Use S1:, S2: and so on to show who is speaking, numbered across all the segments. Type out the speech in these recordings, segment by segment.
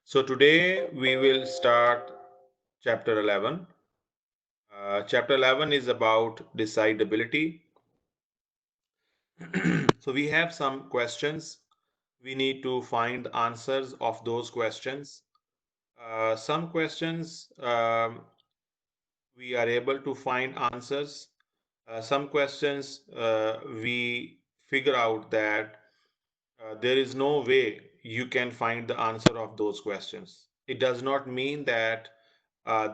S1: So today we will start chapter 11. Chapter 11 is about decidability. So we have some questions. We need to find the answers of those questions. Some questions we are able to find answers. Some questions we figure out that there is no way you can find the answer of those questions. It does not mean that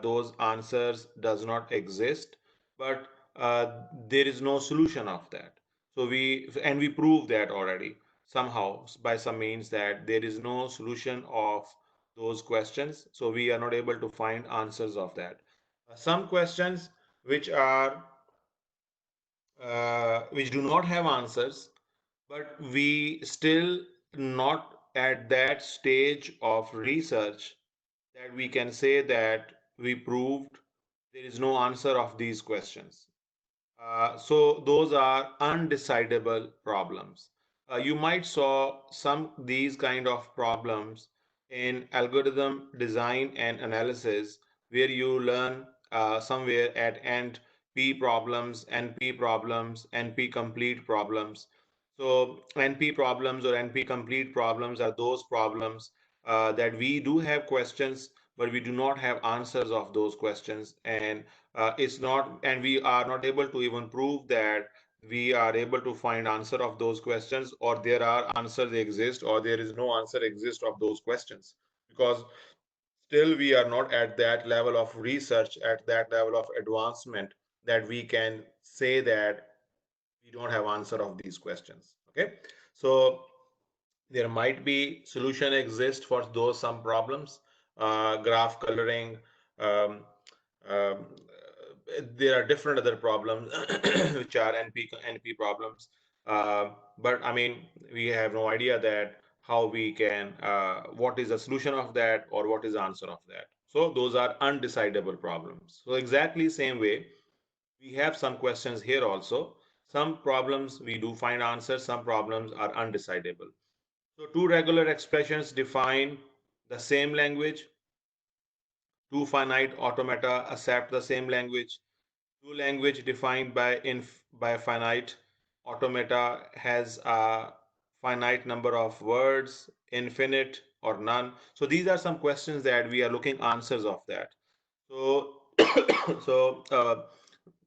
S1: those answers does not exist, but there is no solution of that. So we prove that already somehow by some means that there is no solution of those questions. So we are not able to find answers of that. Some questions which are which do not have answers, but we still not at that stage of research that we can say that we proved there is no answer of these questions. So those are undecidable problems. You might saw some these kind of problems in algorithm design and analysis, where you learn somewhere at end p problems, np problems, np complete problems. So np problems or np complete problems are those problems that we do have questions, but we do not have answers of those questions, and it's not, and we are not able to even prove that we are able to find answer of those questions, or there are answers exist, or there is no answer exist of those questions, because still we are not at that level of research, at that level of advancement, that we can say that we don't have answer of these questions. Okay, so there might be solution exist for those some problems, graph coloring, um, um, there are different other problems which are NP problems. But I mean, we have no idea that how we can, what is the solution of that, or what is the answer of that. So those are undecidable problems. So exactly same way, we have some questions here also. Some problems we do find answers, some problems are undecidable. So two regular expressions define the same language. Two finite automata accept the same language. Two language defined by finite automata has a finite number of words, infinite or none. So these are some questions that we are looking answers of that. So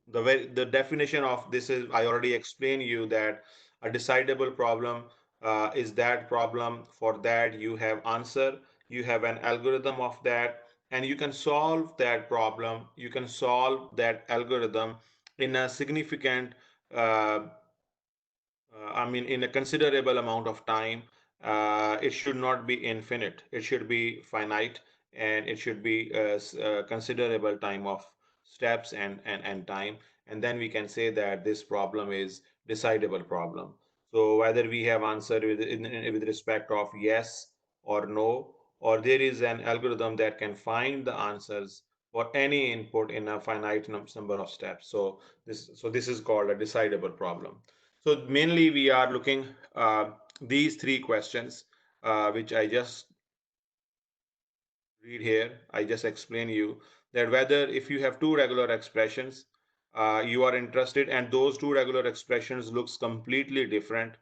S1: the definition of this is, I already explained you that a decidable problem is that problem for that you have answer, you have an algorithm of that, and you can solve that problem, you can solve that algorithm in a significant uh, I mean, in a considerable amount of time. It should not be infinite. It should be finite, and it should be a considerable time of steps and time. And then we can say that this problem is decidable problem. So whether we have answer with respect of yes or no, or there is an algorithm that can find the answers for any input in a finite number of steps. So this is called a decidable problem. So mainly we are looking these three questions, which I just read here. I just explain you that whether if you have two regular expressions, you are interested, and those two regular expressions looks completely different.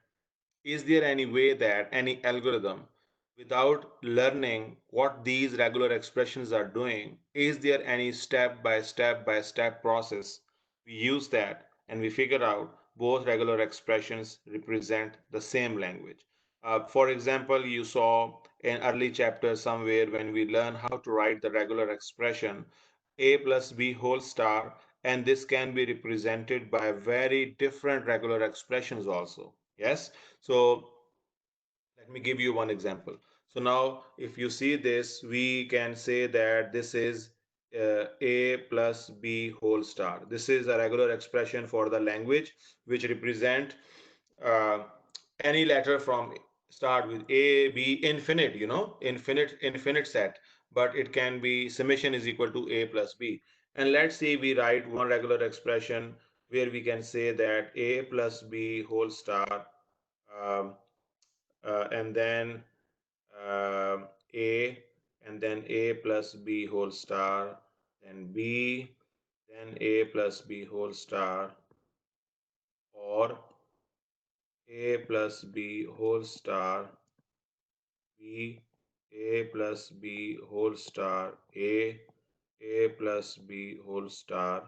S1: Is there any way that any algorithm, without learning what these regular expressions are doing, is there any step by step process we use that and we figure out both regular expressions represent the same language? For example, you saw in early chapter somewhere when we learn how to write the regular expression a plus b whole star, and this can be represented by very different regular expressions also. Yes, so let me give you one example. So now if you see this, we can say that this is a plus b whole star. This is a regular expression for the language which represent uh, any letter from start with a b infinite, infinite set, but it can be summation is equal to a plus b. And let's say we write one regular expression where we can say that a plus b whole star, um, and then a, and then a plus b whole star, then b, then a plus b whole star, or a plus b whole star, b, a plus b whole star, a plus b whole star,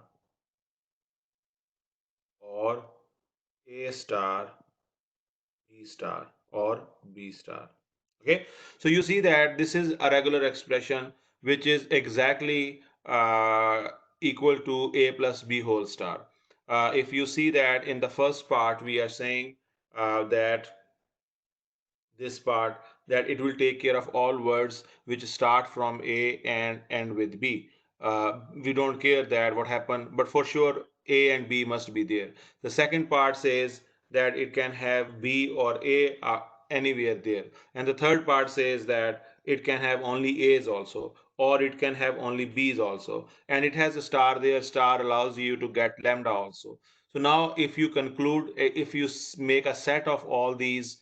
S1: or a star, b star, or b star. Okay, so you see that this is a regular expression which is exactly equal to a plus b whole star. If you see that in the first part we are saying that this part, that it will take care of all words which start from A and end with B. We don't care that what happened, but for sure A and B must be there. The second part says that it can have B or A anywhere there. And the third part says that it can have only A's also, or it can have only B's also. And it has a star there. Star allows you to get lambda also. So now if you conclude, if you make a set of all these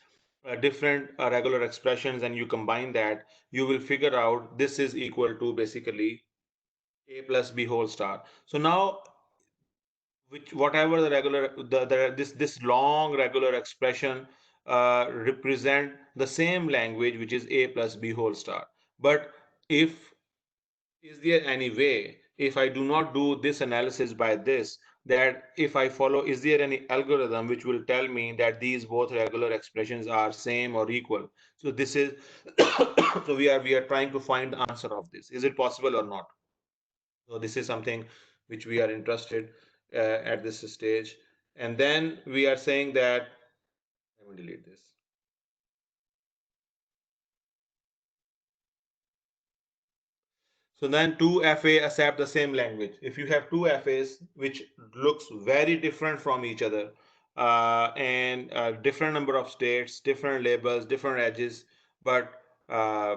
S1: different regular expressions and you combine that, you will figure out this is equal to basically a plus b whole star. So now which whatever the regular this long regular expression represent the same language, which is a plus b whole star. But if is there any way, if I do not do this analysis by this, that if I follow, is there any algorithm which will tell me that these both regular expressions are same or equal? So this is so we are trying to find the answer of this. Is it possible or not? So this is something which we are interested at this stage. And then we are saying that, let me delete this. So then two FA accept the same language. If you have two FAs which looks very different from each other, and different number of states, different labels, different edges, but uh,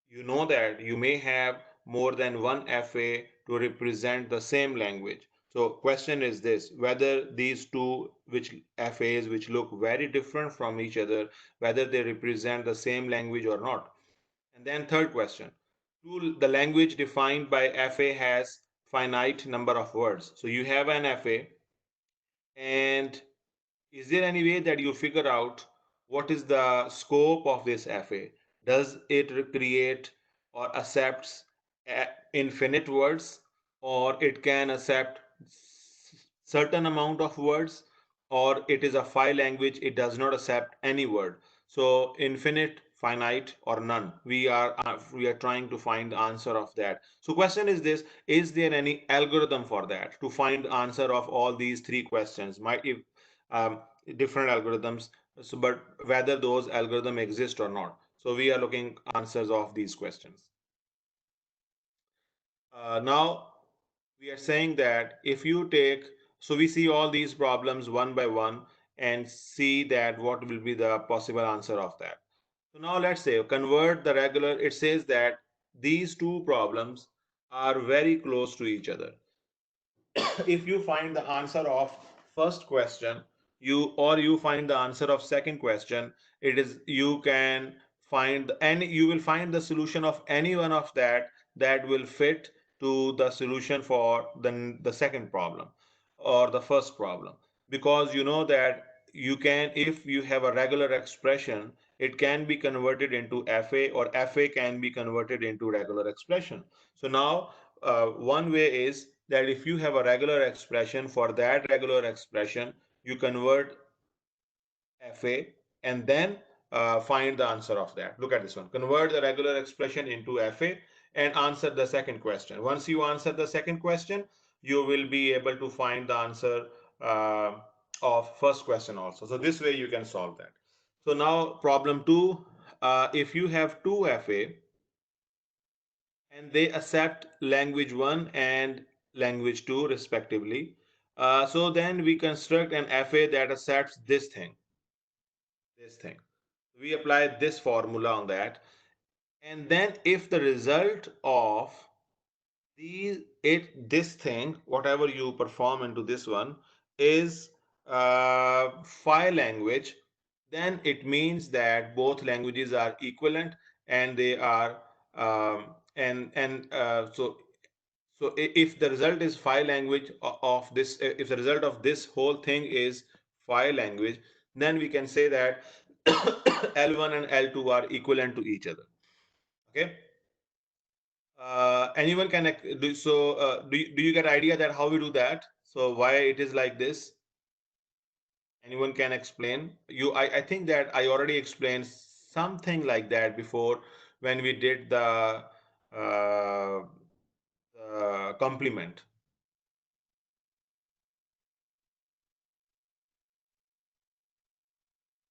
S1: you know that you may have more than one FA to represent the same language. So question is this, whether these two which FAs which look very different from each other, whether they represent the same language or not. And then third question, the language defined by FA has finite number of words. So you have an FA, and is there any way that you figure out what is the scope of this FA? Does it create or accepts infinite words, or it can accept certain amount of words, or it is a file language, it does not accept any word? So infinite, finite, or none, we are trying to find the answer of that. So question is this, is there any algorithm for that to find the answer of all these three questions? Might if um, different algorithms, so but whether those algorithms exist or not. So we are looking answers of these questions. Now we are saying that if you take, so we see all these problems one by one and see that what will be the possible answer of that. So now let's say convert the regular, it says that these two problems are very close to each other. If you find the answer of first question, you find the answer of second question, it is you can find any, you will find the solution of any one of that will fit to the solution for the second problem or the first problem, because you know that you can, if you have a regular expression, it can be converted into FA, or FA can be converted into regular expression. So now one way is that if you have a regular expression, for that regular expression you convert FA and then find the answer of that. Look at this one, convert the regular expression into FA and answer the second question. Once you answer the second question, you will be able to find the answer uh, of first question also. So this way you can solve that. So now problem 2, if you have two FA and they accept language 1 and language 2 respectively. So then we construct an FA that accepts this thing. We apply this formula on that. And then if the result of this thing, whatever you perform into this one, is file language, then it means that both languages are equivalent and they are So if the result is phi language of this, if the result of this whole thing is phi language, then we can say that L1 and L2 are equivalent to each other. Okay. Anyone can do so? Do you get idea that how we do that? So why it is like this? Anyone can explain? I think that I already explained something like that before when we did uh, the complement.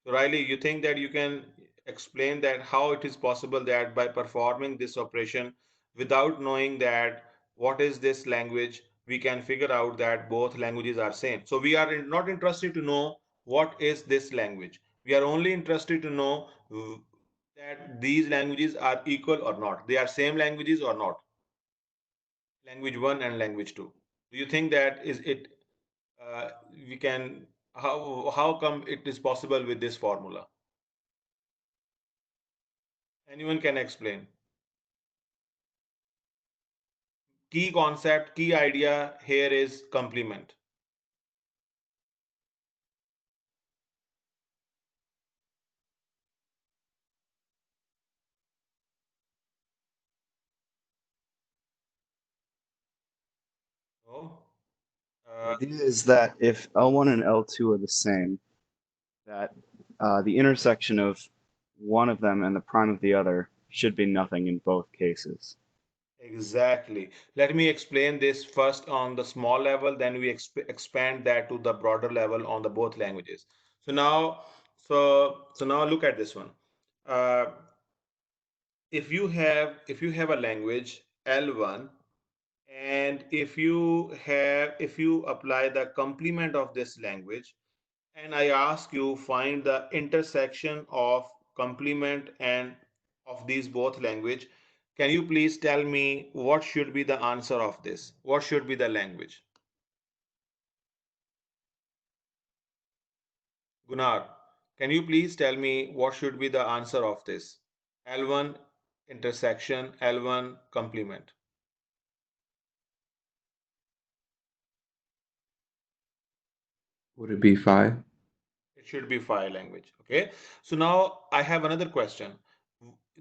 S1: So Riley, you think that you can explain that how it is possible that by performing this operation without knowing that what is this language, we can figure out that both languages are same. So we are not interested to know what is this language. We are only interested to know that these languages are equal or not. They are same languages or not. Language one and language two. Do you think that is it? We can how come it is possible with this formula? Anyone can explain. Key concept, key idea here is complement. So,
S2: The
S1: uh,
S2: idea is that if L1 and L2 are the same, that the intersection of one of them and the prime of the other should be nothing in both cases.
S1: exactly. Let me explain this first on the small level, then we expand that to the broader level on the both languages. So now, so now look at this one. Uh, if you have a language L1, and if you apply the complement of this language, and I ask you find the intersection of complement and of these both language, can you please tell me what should be the answer of this? What should be the language? Gunnar, can you please tell me what should be the answer of this? L1 intersection, L1 complement.
S3: Would it be phi?
S1: It should be phi language. Okay. So now I have another question.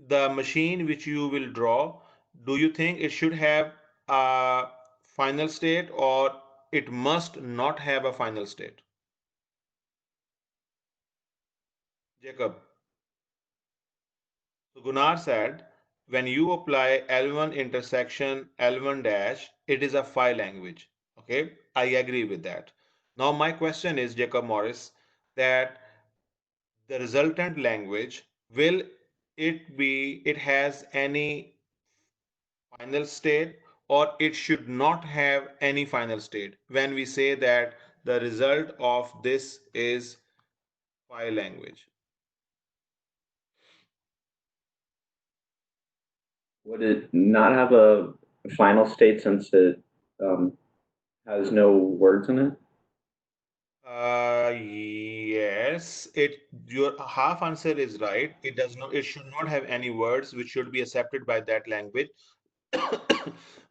S1: The machine which you will draw, do you think it should have a final state or it must not have a final state? Jacob. So Gunnar said, when you apply L1 intersection L1 dash, it is a phi language. Okay. I agree with that. Now my question is, Jacob Morris, that the resultant language, will it has any final state or it should not have any final state when we say that the result of this is phi language?
S4: Would it not have a final state since it um, has no words in it?
S1: Yes, your half answer is right. It should not have any words which should be accepted by that language.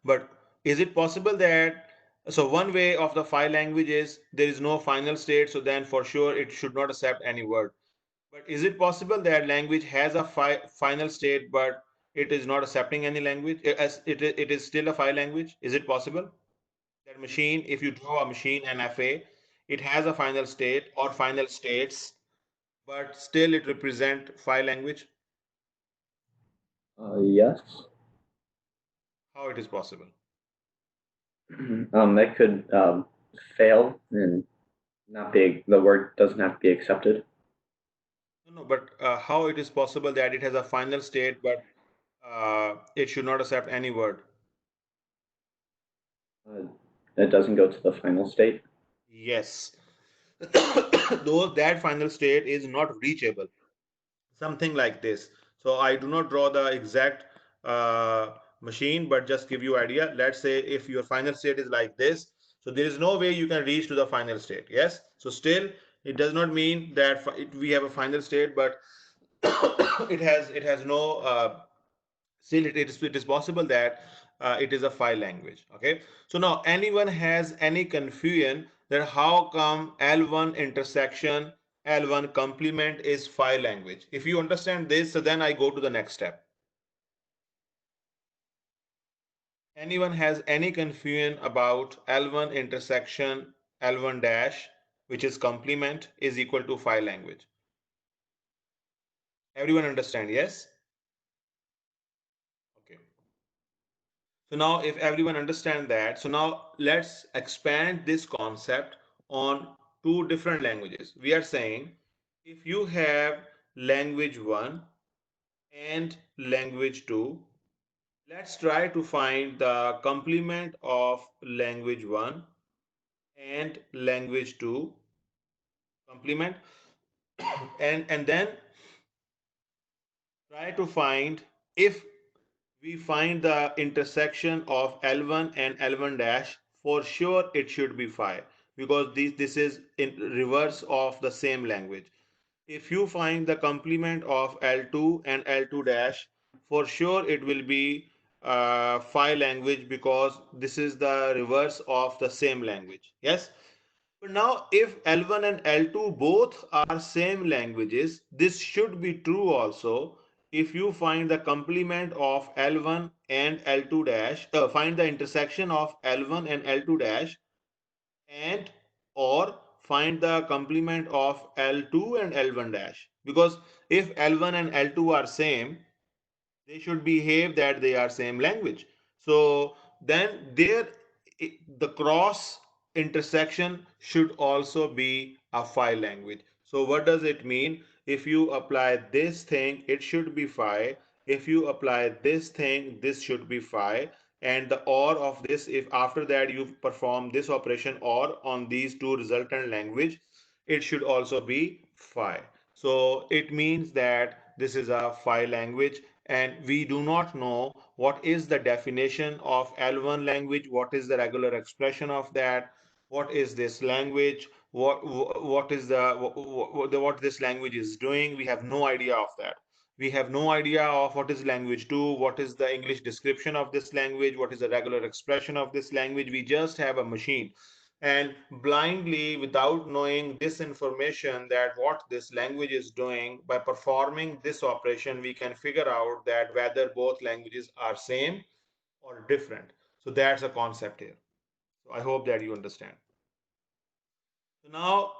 S1: But is it possible that, so one way of the phi language is there is no final state, so then for sure it should not accept any word. But is it possible that language has a final state, but it is not accepting any language? As it is still a phi language? Is it possible that machine, if you draw a machine and FA, it has a final state or final states, but still it represent phi language?
S4: Yes.
S1: How it is possible?
S4: That could fail and not be, the word doesn't have to be accepted.
S1: No, but how it is possible that it has a final state, but it should not accept any word?
S4: Uh, it doesn't go to the final state.
S1: Yes. Though that final state is not reachable, something like this. So I do not draw the exact machine, but just give you idea. Let's say if your final state is like this, so there is no way you can reach to the final state. Yes. So still, it does not mean that we have a final state, but it has no still it is possible that it is a phi language. Okay, so now anyone has any confusion that how come L1 intersection L1 complement is phi language? If you understand this, so then I go to the next step. Anyone has any confusion about L1 intersection L1 dash, which is complement, is equal to phi language? Everyone understand? Yes? Okay. So now if everyone understand that, so now let's expand this concept on two different languages. We are saying if you have language 1 and language 2, let's try to find the complement of language 1 and language 2 complement, and then try to find if we find the intersection of L1 and L1 dash, for sure it should be phi, because this is in reverse of the same language. If you find the complement of L2 and L2 dash, for sure it will be phi language, because this is the reverse of the same language. Yes. But now if L1 and L2 both are same languages, this should be true also. If you find the complement of L1 and L2 dash, find the intersection of L1 and L2 dash, and or find the complement of L2 and L1 dash. Because if L1 and L2 are same, they should behave that they are same language. So then there the cross intersection should also be a phi language. So what does it mean? If you apply this thing, it should be phi. If you apply this thing, this should be phi. And the or of this, if after that you perform this operation or on these two resultant language, it should also be phi. So it means that this is a phi language, and we do not know what is the definition of L1 language, what is the regular expression of that, what is this language, what is what this language is doing. We have no idea of that. We have no idea of what is language 2, what is the English description of this language, what is the regular expression of this language. We just have a machine, and blindly, without knowing this information that what this language is doing, by performing this operation we can figure out that whether both languages are same or different. So that's a concept here. So I hope that you understand. So now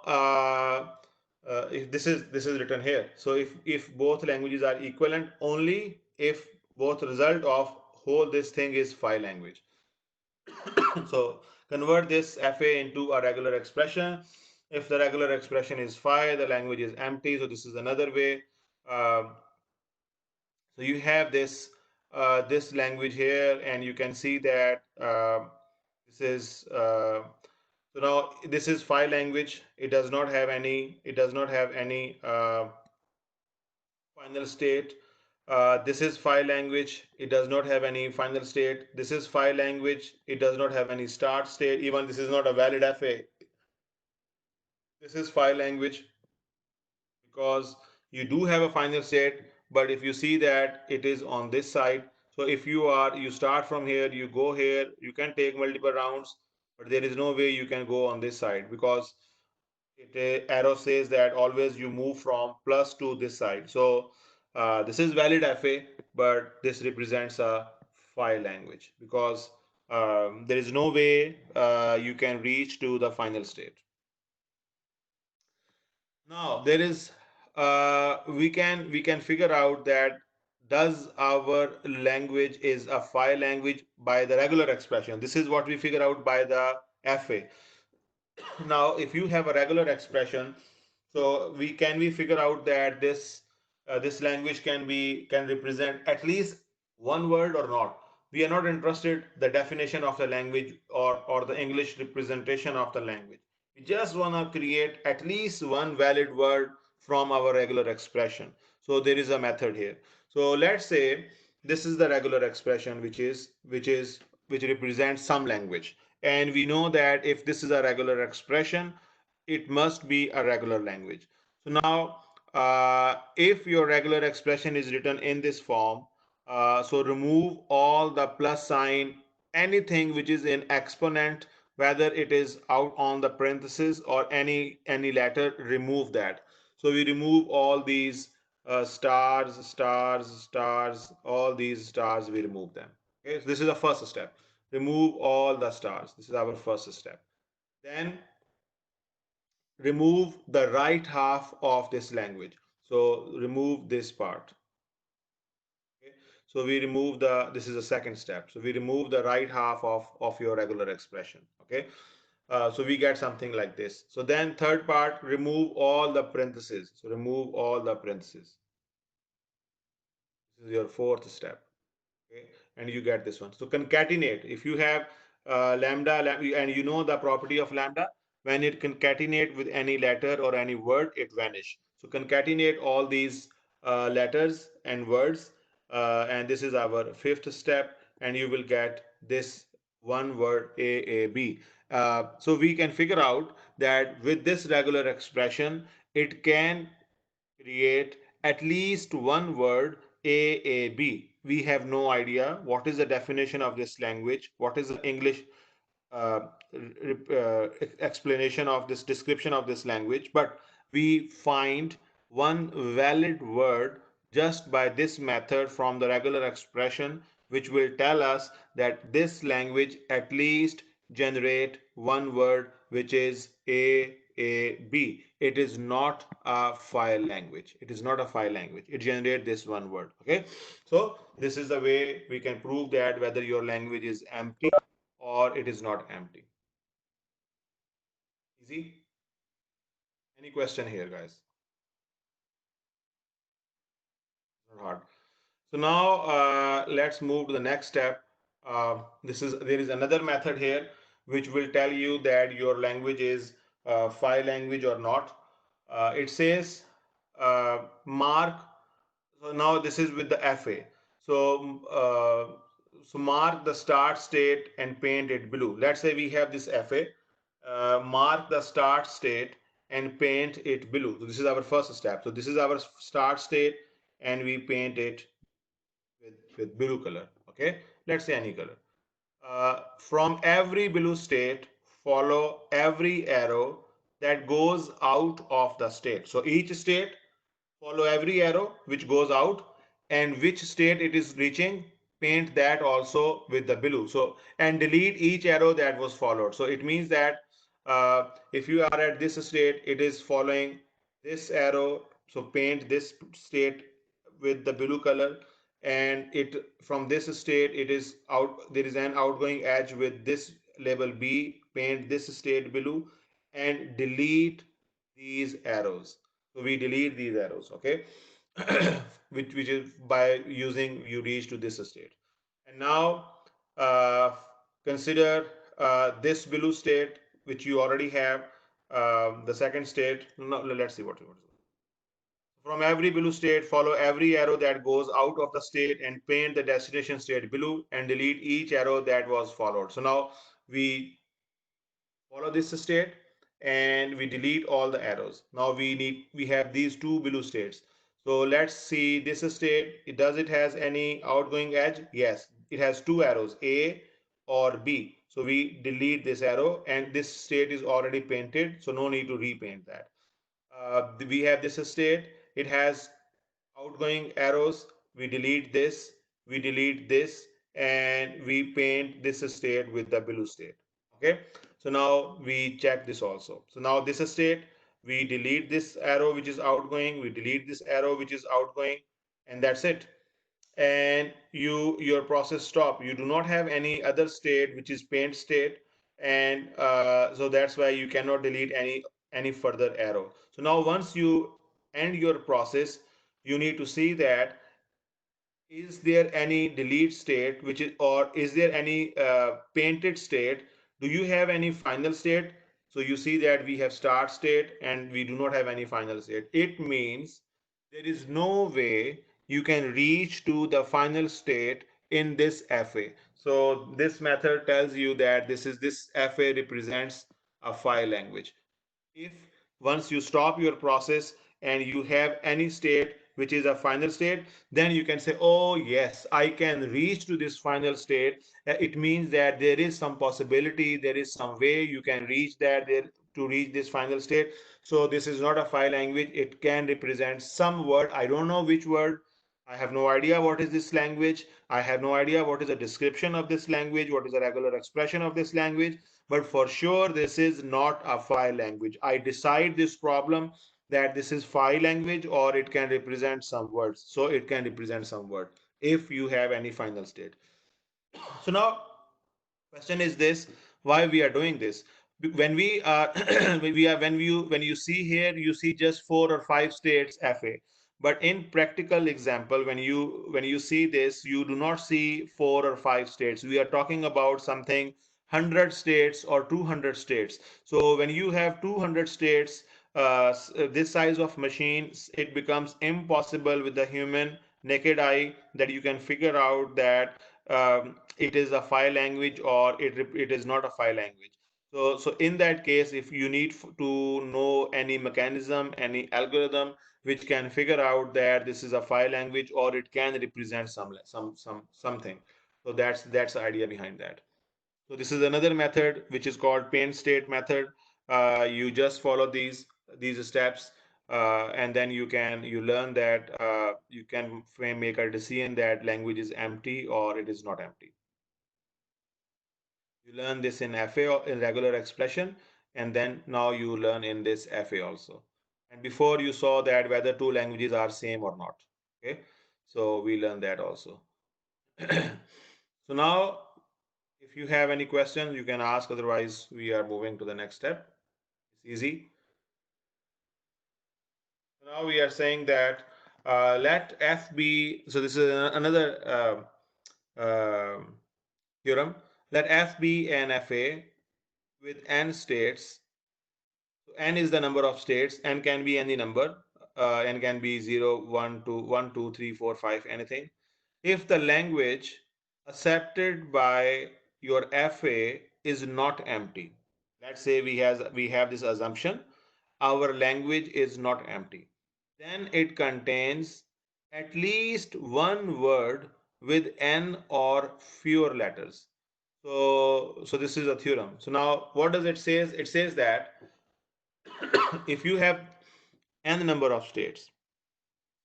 S1: if this is written here, so if both languages are equivalent, only if both result of whole this thing is phi language. So convert this FA into a regular expression. If the regular expression is phi, the language is empty. So this is another way. So you have this language here, and you can see that this is so now this is phi language. It does not have any. It does not have any final state. This is phi language. It does not have any final state. This is phi language. It does not have any start state. Even this is not a valid FA. This is phi language because you do have a final state, but if you see that it is on this side, so if you start from here, you go here, you can take multiple rounds, but there is no way you can go on this side, because arrow says that always you move from plus to this side. So this is valid FA, but this represents a phi language, because there is no way you can reach to the final state. Now there is we can figure out that does our language is a phi language by the regular expression. This is what we figure out by the FA. Now if you have a regular expression, so we figure out that this language can represent at least one word or not. We are not interested the definition of the language or the English representation of the language. We just want to create at least one valid word from our regular expression. So there is a method here. So let's say this is the regular expression, which represents some language, and we know that if this is a regular expression, it must be a regular language. So now if your regular expression is written in this form, So remove all the plus sign, anything which is in exponent, whether it is out on the parenthesis or any letter, remove that. So we remove all these stars, all these stars, we remove them. Okay, so this is the first step. Remove all the stars. This is our first step. Then remove the right half of this language. So remove this part. Okay. So we remove this is the second step. So we remove the right half of your regular expression. Okay. So we get something like this. So then third part, remove all the parentheses. So remove all the parentheses. This is your fourth step. Okay, and you get this one. So concatenate. If you have lambda, and you know the property of lambda, when it concatenate with any letter or any word, it vanish. So concatenate all these letters and words, and this is our fifth step, and you will get this one word AAB. So we can figure out that with this regular expression, it can create at least one word AAB. We have no idea what is the definition of this language, what is the English uh, explanation of this description of this language, but we find one valid word just by this method from the regular expression, which will tell us that this language at least generate one word, which is AAB. It is not a file language. It is not a file language. It generates this one word. Okay, so this is the way we can prove that whether your language is empty or it is not empty. Easy? Any question here, guys? Not hard. So now let's move to the next step. There is another method here which will tell you that your language is file language or not. It says mark. So now this is with the FA. So so mark the start state and paint it blue. Let's say we have this FA. Mark the start state and paint it blue. So this is our first step. So this is our start state, and we paint it with blue color. Okay, let's say any color. From every blue state, follow every arrow that goes out of the state. So each state, follow every arrow which goes out, and which state it is reaching, paint that also with the blue. So and delete each arrow that was followed. So it means that if you are at this state, it is following this arrow, so paint this state with the blue color, and it from this state it is out, there is an outgoing edge with this label B, paint this state blue, and delete these arrows. So we delete these arrows. Okay, which is by using you reach to this state. And now uh, consider this blue state which you already have. The second state, no, let's see what is. From every blue state, follow every arrow that goes out of the state and paint the destination state blue, and delete each arrow that was followed. So now we follow this state and we delete all the arrows. Now we have these two blue states. So let's see this state. Does it has any outgoing edge? Yes, it has two arrows, A or B. So we delete this arrow, and this state is already painted, so no need to repaint that. We have this state. It has outgoing arrows. We delete this, we delete this, and we paint this state with the blue state. Okay, so now we check this also. So now this state, we delete this arrow which is outgoing, we delete this arrow which is outgoing, and that's it. And your process stop. You do not have any other state which is paint state, and so that's why you cannot delete any further arrow. So now once you end your process, you need to see that is there any delete state which is, or is there any painted state? Do you have any final state? So you see that we have start state and we do not have any final state. It means there is no way you can reach to the final state in this FA. So this method tells you that this FA represents a file language. If once you stop your process and you have any state which is a final state, then you can say, oh yes, I can reach to this final state. It means that there is some possibility, there is some way you can reach that there to reach this final state. So this is not a phi language. It can represent some word. I don't know which word. I have no idea what is this language. I have no idea what is the description of this language, what is the regular expression of this language. But for sure, this is not a phi language. I decide this problem that this is phi language, or it can represent some words. So it can represent some word if you have any final state. So now question is this: why we are doing this? When we are when you see here, you see just 4 or 5 states fa. But in practical example, when you see this, you do not see 4 or 5 states. We are talking about something 100 states or 200 states. So when you have 200 states, this size of machines, it becomes impossible with the human naked eye that you can figure out that it is a phi language or it is not a phi language. So in that case, if you need to know any mechanism, any algorithm which can figure out that this is a phi language or it can represent something. So that's the idea behind that. So this is another method which is called paint state method. You just follow these steps, and then you learn that you can make a decision that language is empty or it is not empty. You learn this in FA in regular expression, and then now you learn in this FA also. And before you saw that whether two languages are same or not. Okay, so we learn that also. So now, if you have any questions, you can ask. Otherwise, we are moving to the next step. It's easy. So now we are saying that let F be. So this is another theorem. Let F be an FA with n states. So n is the number of states. N can be any number. N can be 0, 1, 2, 1, 2, 3, 4, 5, anything. If the language accepted by your FA is not empty, let's say we have this assumption, our language is not empty, then it contains at least one word with n or fewer letters. So this is a theorem. So now what does it say? It says that if you have n number of states,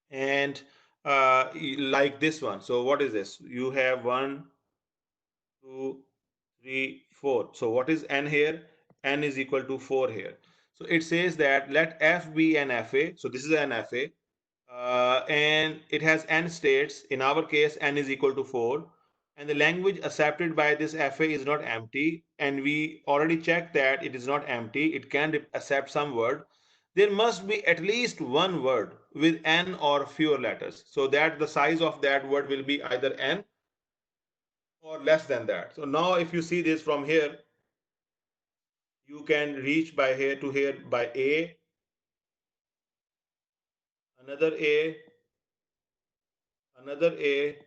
S1: and like this one, so what is this? You have 1, 2, 3, 4. So what is n here? N is equal to 4 here. So it says that let F be an FA. So this is an FA, and it has n states. In our case, n is equal to 4, and the language accepted by this FA is not empty, and we already checked that it is not empty. It can accept some word. There must be at least one word with n or fewer letters, so that the size of that word will be either n or less than that. So now if you see this from here, you can reach by here to here by A, another A, another A,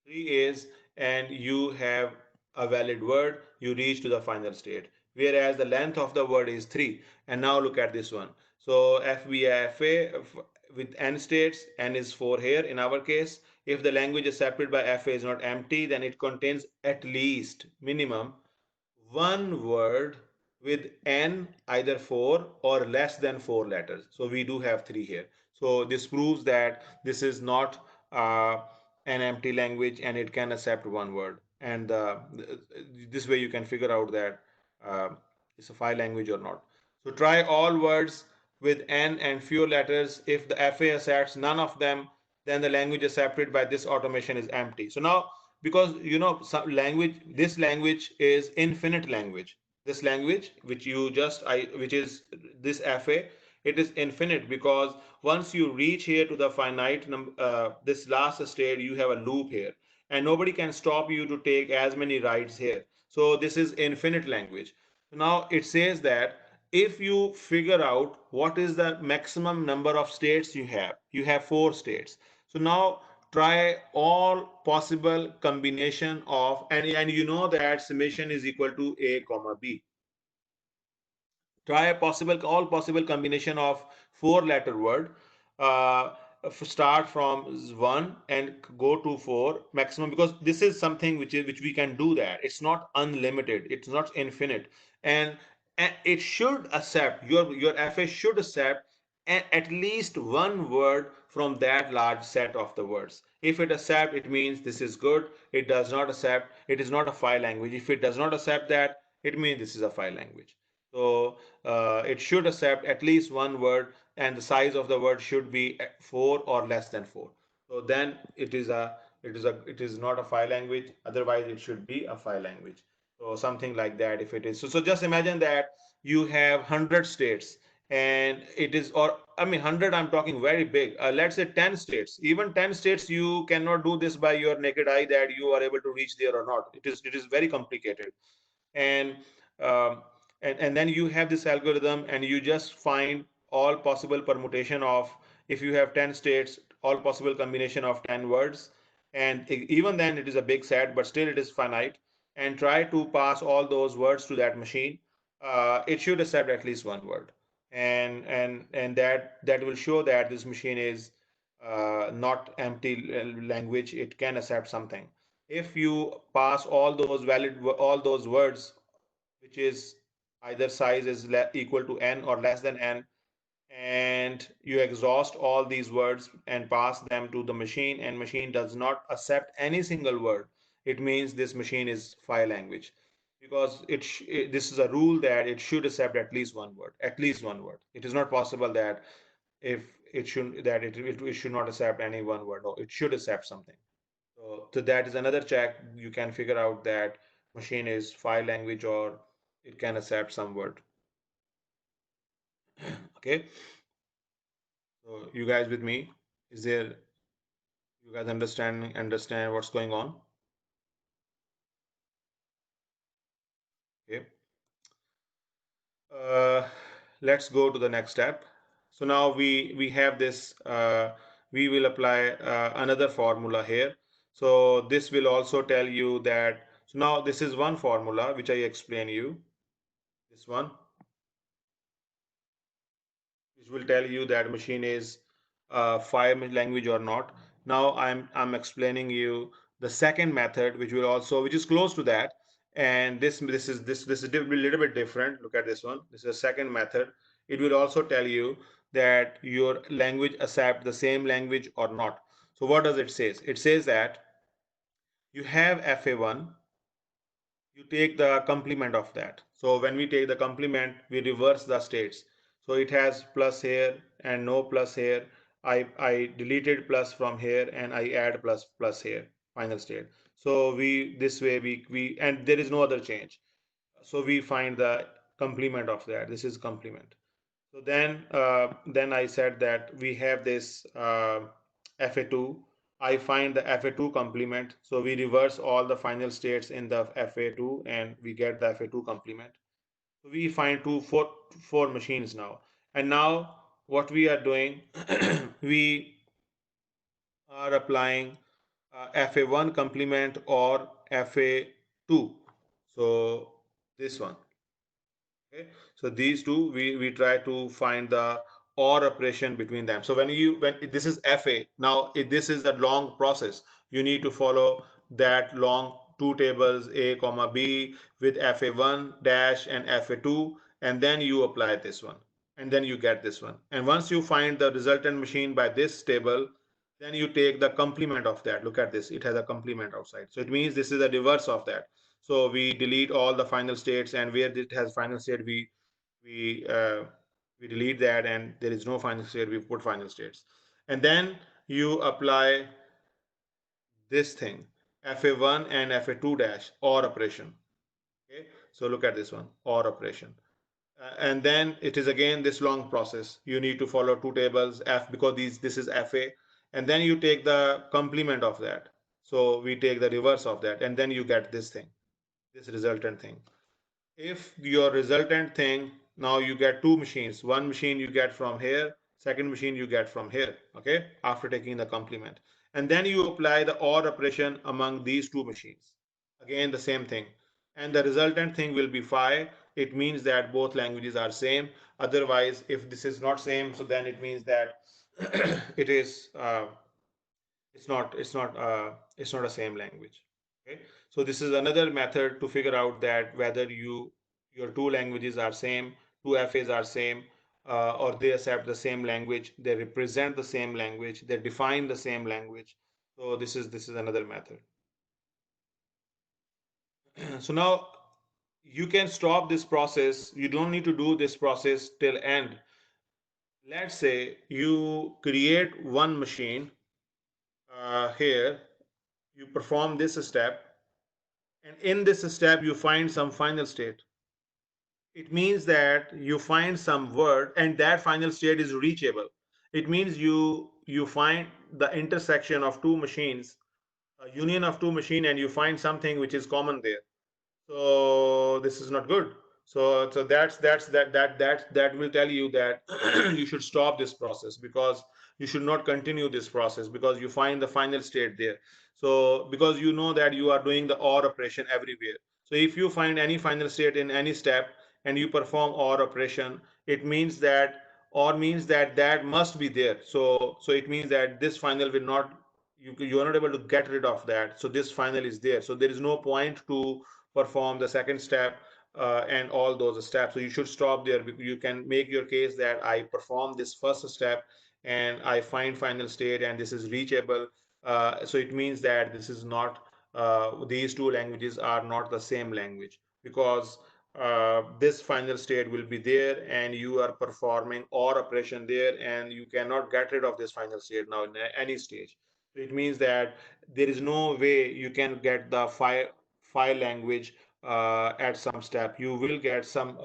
S1: 3 A's, and you have a valid word. You reach to the final state. Whereas the length of the word is 3. And now look at this one. So FBFA with n states, n is 4 here in our case. If the language accepted by FA is not empty, then it contains at least minimum one word with n either 4 or less than 4 letters. So we do have 3 here. So this proves that this is not an empty language and it can accept one word. And this way you can figure out that uh, it's a phi language or not. So try all words with n and fewer letters. If the FA accepts none of them, then the language accepted by this automation is empty. So now, because some language, this language is infinite language. This language which you just which is this FA, it is infinite, because once you reach here to the finite number, this last state, you have a loop here, and nobody can stop you to take as many rides here. So this is infinite language. Now it says that if you figure out what is the maximum number of states you have 4 states. So now try all possible combination of, and you know that summation is equal to a comma b. Try all possible combination of 4 letter word, uh, start from 1 and go to 4 maximum, because this is something which we can do that. It's not unlimited, it's not infinite. And it should accept, your FA should accept at least one word from that large set of the words. If it accept, it means this is good. It does not accept, it is not a file language. If it does not accept that, it means this is a file language. So it should accept at least one word, and the size of the word should be 4 or less than 4. So then it is not a file language. Otherwise, it should be a file language. So something like that. If it is so, just imagine that you have 100 states, and it is, or I mean 100, I'm talking very big. Let's say 10 states. Even 10 states, you cannot do this by your naked eye that you are able to reach there or not. It is very complicated. And um, and then you have this algorithm, and you just find all possible permutation of, if you have 10 states, all possible combination of 10 words. And even then it is a big set, but still it is finite. And try to pass all those words to that machine. It should accept at least one word. And that will show that this machine is not empty language. It can accept something. If you pass all those words, which is either size is equal to n or less than n, and you exhaust all these words and pass them to the machine, and machine does not accept any single word, it means this machine is file language. Because this is a rule that it should accept at least one word, at least one word. It is not possible that if it should not accept any one word. No, it should accept something. So that is another check. You can figure out that machine is file language, or it can accept some word. Okay. So you guys with me? Is there, you guys understand what's going on? Okay. Uh, let's go to the next step. So now we have this. We will apply another formula here. So this will also tell you that. So now this is one formula which I explain you. This one, which will tell you that machine is file language or not. Now I'm explaining you the second method, which is close to that. And this is a little bit different. Look at this one. This is a second method. It will also tell you that your language accept the same language or not. So what does it say? It says that you have FA1, you take the complement of that. So when we take the complement, we reverse the states. So it has plus here and no plus here. I deleted plus from here and I add plus here, final state. So this way we and there is no other change. So we find the complement of that. This is complement. So then I said that we have this FA2. I find the FA2 complement. So we reverse all the final states in the FA2 and we get the FA2 complement. So we find four machines now. And now what we are doing, we are applying FA1 complement or FA2. So this one. Okay, so these two we try to find the OR operation between them. So when this is FA, now if this is a long process, you need to follow that long two tables A comma B with FA1 dash and FA2, and then you apply this one, and then you get this one. And once you find the resultant machine by this table, then you take the complement of that. Look at this, it has a complement outside, so it means this is a reverse of that. So we delete all the final states, and where it has final state, we uh, we delete that, and there is no final state, we put final states. And then you apply this thing, FA1 and FA2 dash OR operation. Okay, so look at this one, OR operation. And then it is again this long process. You need to follow two tables F, because this is FA, and then you take the complement of that. So we take the reverse of that, and then you get this thing, this resultant thing. If your resultant thing, now you get two machines. One machine you get from here, second machine you get from here. Okay, after taking the complement, and then you apply the OR operation among these two machines. Again the same thing, and the resultant thing will be phi. It means that both languages are same. Otherwise, if this is not same, so then it means that it is it's not a same language. Okay, so this is another method to figure out that whether your two languages are same, two FAs are same, or they accept the same language, they represent the same language, they define the same language. So this is another method. So now you can stop this process. You don't need to do this process till end. Let's say you create one machine here, you perform this step, and in this step you find some final state. It means that you find some word and that final state is reachable. It means you find the intersection of two machines, a union of two machines, and you find something which is common there. So this is not good. So that will tell you that you should stop this process, because you should not continue this process because you find the final state there. So because you know that you are doing the OR operation everywhere. So if you find any final state in any step and you perform OR operation, it means that OR means that that must be there. So it means that this final will not, you are not able to get rid of that. So this final is there. So there is no point to perform the second step and all those steps. So you should stop there. You can make your case that I perform this first step and I find final state and this is reachable. So it means that this is not, these two languages are not the same language, because this final state will be there and you are performing OR operation there and you cannot get rid of this final state now in any stage. So it means that there is no way you can get the file language at some step. You will get some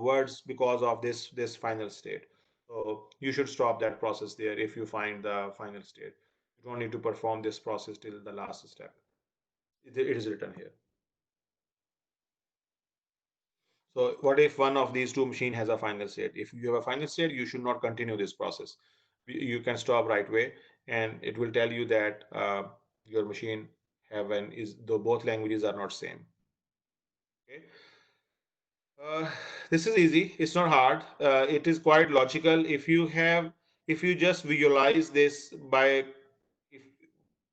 S1: words because of this final state. So you should stop that process there if you find the final state. You don't need to perform this process till the last step. It is written here. So what if one of these two machine has a final state? If you have a final state, you should not continue this process. You can stop right away, and it will tell you that your machine have an is though both languages are not same. Okay. Uh, this is easy. It's not hard. It is quite logical. If you just visualize this if,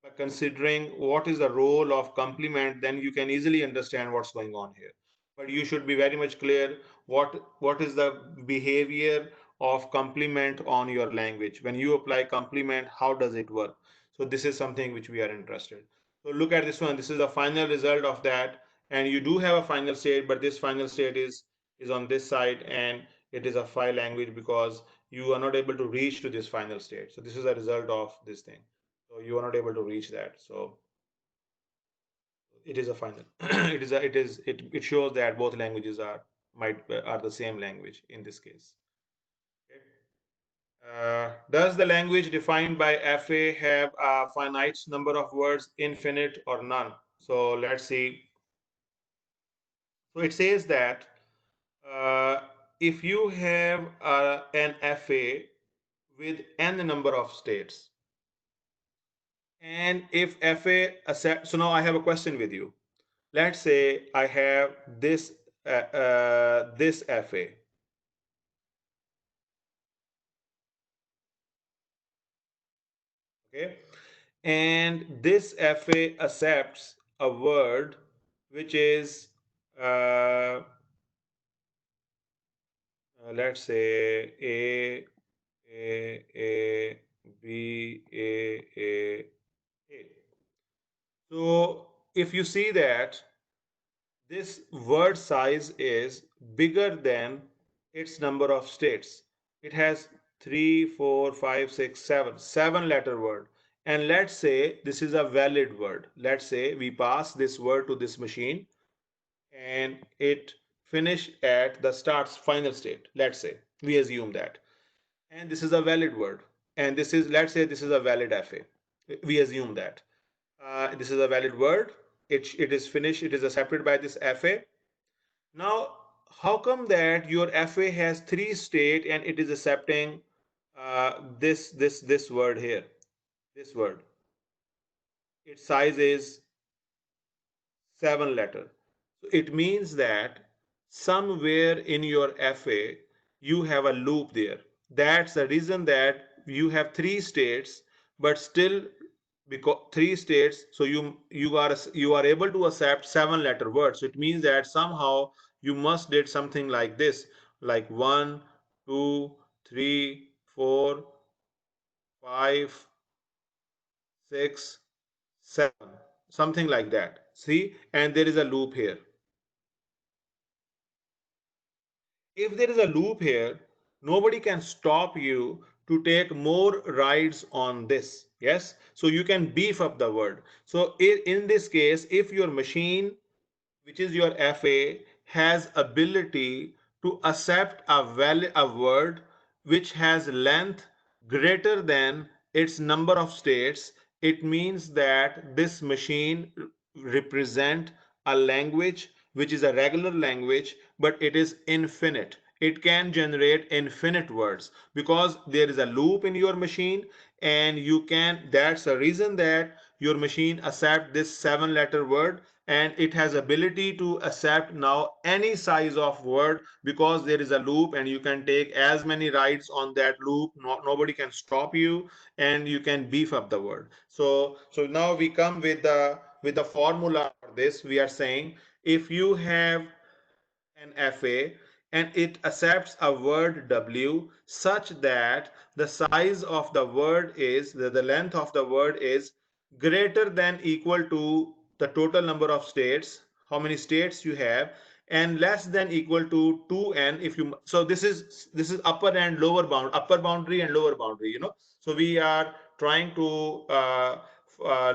S1: by considering what is the role of complement, then you can easily understand what's going on here. But you should be very much clear what is the behavior of complement on your language. When you apply complement, how does it work? So this is something which we are interested. So look at this one. This is the final result of that, and you do have a final state, but this final state is on this side, and it is a file language because you are not able to reach to this final state. So this is a result of this thing. So you are not able to reach that. So it is a final. It shows that both languages are the same language in this case. Okay. Does the language defined by FA have a finite number of words, infinite or none? So let's see. So it says that uh, if you have an FA with n number of states, and if FA accept, so now I have a question with you. Let's say I have this FA. Okay, and this FA accepts a word which is let's say A B A. So if you see that this word size is bigger than its number of states, it has 3, 4, 5, 6, 7, 7-letter word. And let's say this is a valid word. Let's say we pass this word to this machine and it finished at the start's final state. Let's say we assume that. And this is a valid word. And this is, let's say this is a valid FA. We assume that. This is a valid word. It is finished. It is accepted by this FA. Now, how come that your FA has 3 state and it is accepting this word here, this word? Its size is 7-letter. So it means that somewhere in your FA you have a loop there. That's the reason that you have three states, but still, because three states, so you are able to accept 7 letter words. So it means that somehow you must did something like this, like 1, 2, 3, 4, 5, 6, 7, something like that. See, and there is a loop here. If there is a loop here, nobody can stop you to take more rides on this. Yes, so you can beef up the word. So in this case, if your machine, which is your FA, has ability to accept a word which has length greater than its number of states, it means that this machine represent a language which is a regular language, but it is infinite. It can generate infinite words because there is a loop in your machine, and you can, that's the reason that your machine accept this 7 letter word, and it has ability to accept now any size of word because there is a loop, and you can take as many rides on that loop. Nobody can stop you, and you can beef up the word. So now we come with the formula for this. We are saying if you have an FA and it accepts a word W such that the size of the word is, the length of the word is greater than equal to the total number of states, how many states you have, and less than equal to 2n. If you, so this is upper and lower bound, upper boundary and lower boundary, so we are trying to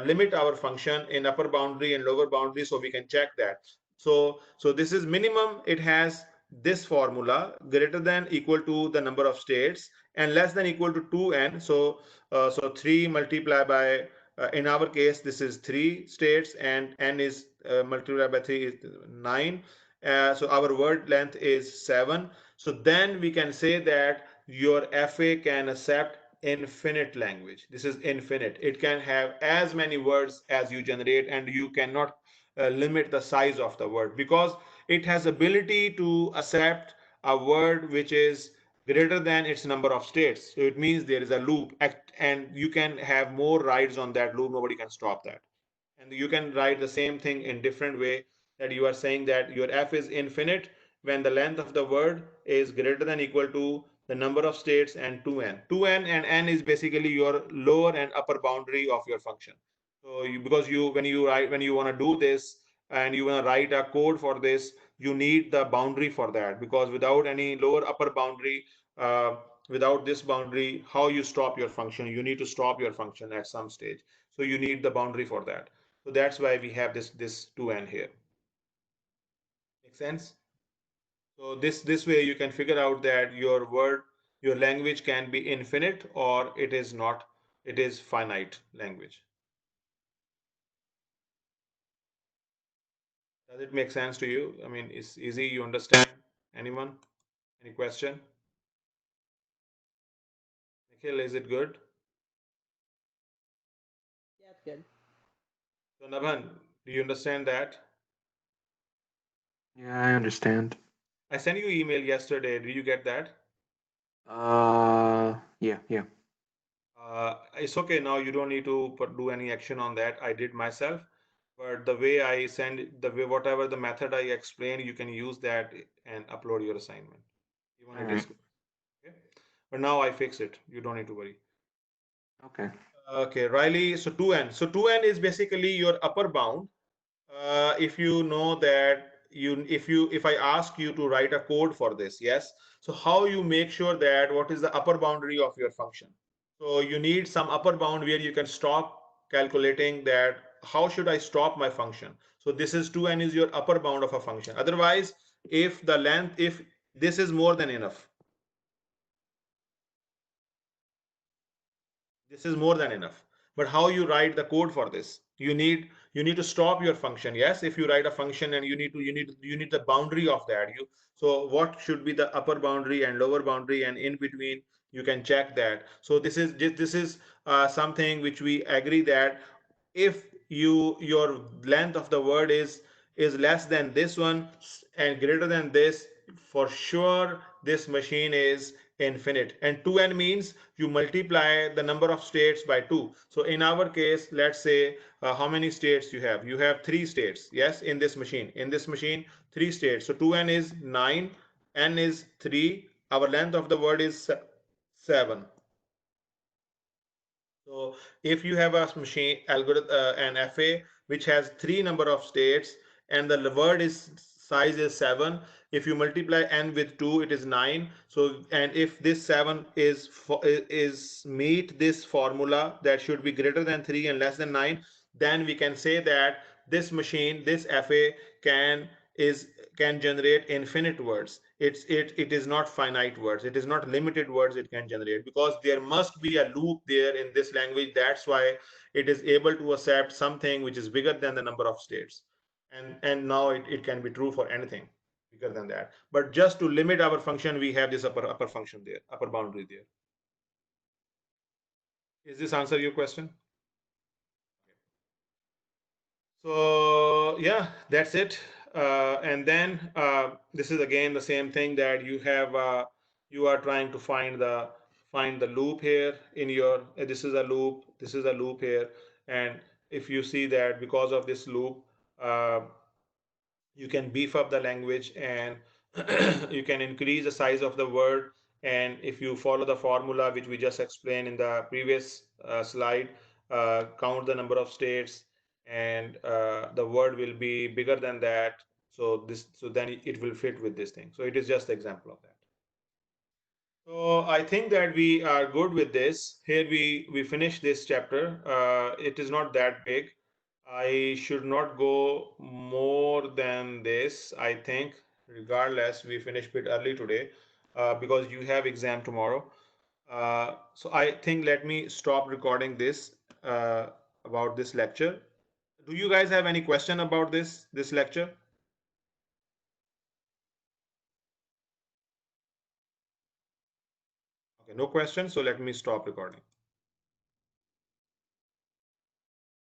S1: limit our function in upper boundary and lower boundary, so we can check that. So this is minimum. It has this formula, greater than equal to the number of states and less than equal to 2n. So 3 multiplied by, in our case, this is 3 states, and n is multiplied by 3 is 9. So our word length is 7. So then we can say that your FA can accept infinite language. This is infinite. It can have as many words as you generate, and you cannot limit the size of the word because it has ability to accept a word which is greater than its number of states. So it means there is a loop, and you can have more rides on that loop. Nobody can stop that. And you can write the same thing in different way, that you are saying that your f is infinite when the length of the word is greater than equal to the number of states and 2n. 2n and n is basically your lower and upper boundary of your function. So because you, when you want to do this and you want to write a code for this, you need the boundary for that, because without any lower upper boundary, uh, without this boundary, how you stop your function? You need to stop your function at some stage. So you need the boundary for that. So that's why we have this 2n here. Make sense? So this way you can figure out that your language can be infinite or it is not, it is finite language. Does it make sense to you? I mean, it's easy, you understand? Anyone? Any question? Nikhil, is it good?
S5: Yeah, it's good.
S1: So Nabhan, do you understand that?
S3: Yeah, I understand.
S1: I sent you email yesterday. Did you get that?
S3: Yeah.
S1: It's okay now. You don't need to do any action on that. I did myself. But the way I send, the way, whatever the method I explained, you can use that and upload your assignment. Even
S3: All
S1: it
S3: right.
S1: is okay. But now I fix it. You don't need to worry.
S3: Okay.
S1: Okay, Riley. So 2n. So 2n is basically your upper bound. If you know that if I ask you to write a code for this, yes. So how you make sure that what is the upper boundary of your function? So you need some upper bound where you can stop calculating that how should I stop my function. So this is 2n is your upper bound of a function. Otherwise, if the length, if this is more than enough, this is more than enough. But how you write the code for this? You need to stop your function. Yes, if you write a function and you need the boundary of that. So what should be the upper boundary and lower boundary, and in between you can check that. So this is something which we agree that if your length of the word is less than this one and greater than this, for sure this machine is infinite, and 2n means you multiply the number of states by 2. So in our case, let's say how many states you have. You have 3 states, yes, in this machine. 3 states. So 2n is 9, n is 3, our length of the word is 7. So if you have a machine algorithm, an FA which has 3 number of states and the word is size is 7, if you multiply n with 2, it is 9. So, and if this 7 is meet this formula that should be greater than 3 and less than 9, then we can say that this machine, this FA can generate infinite words. It is not finite words, it is not limited words it can generate, because there must be a loop there in this language. That's why it is able to accept something which is bigger than the number of states, and now it can be true for anything bigger than that. But just to limit our function, we have this upper function there, upper boundary there. Is this answer your question? So yeah, that's it. And then this is again the same thing that you have. You are trying to find the loop here in your. This is a loop. This is a loop here, and if you see that because of this loop, you can beef up the language and you can increase the size of the word. And if you follow the formula which we just explained in the previous slide, count the number of states, and the word will be bigger than that. So then it will fit with this thing. So it is just an example of that. So I think that we are good with this. Here we finish this chapter. It is not that big. I should not go more than this. I think, regardless, we finish bit early today because you have exam tomorrow. So I think let me stop recording this about this lecture. Do you guys have any question about this lecture? Okay, no questions. So let me stop recording.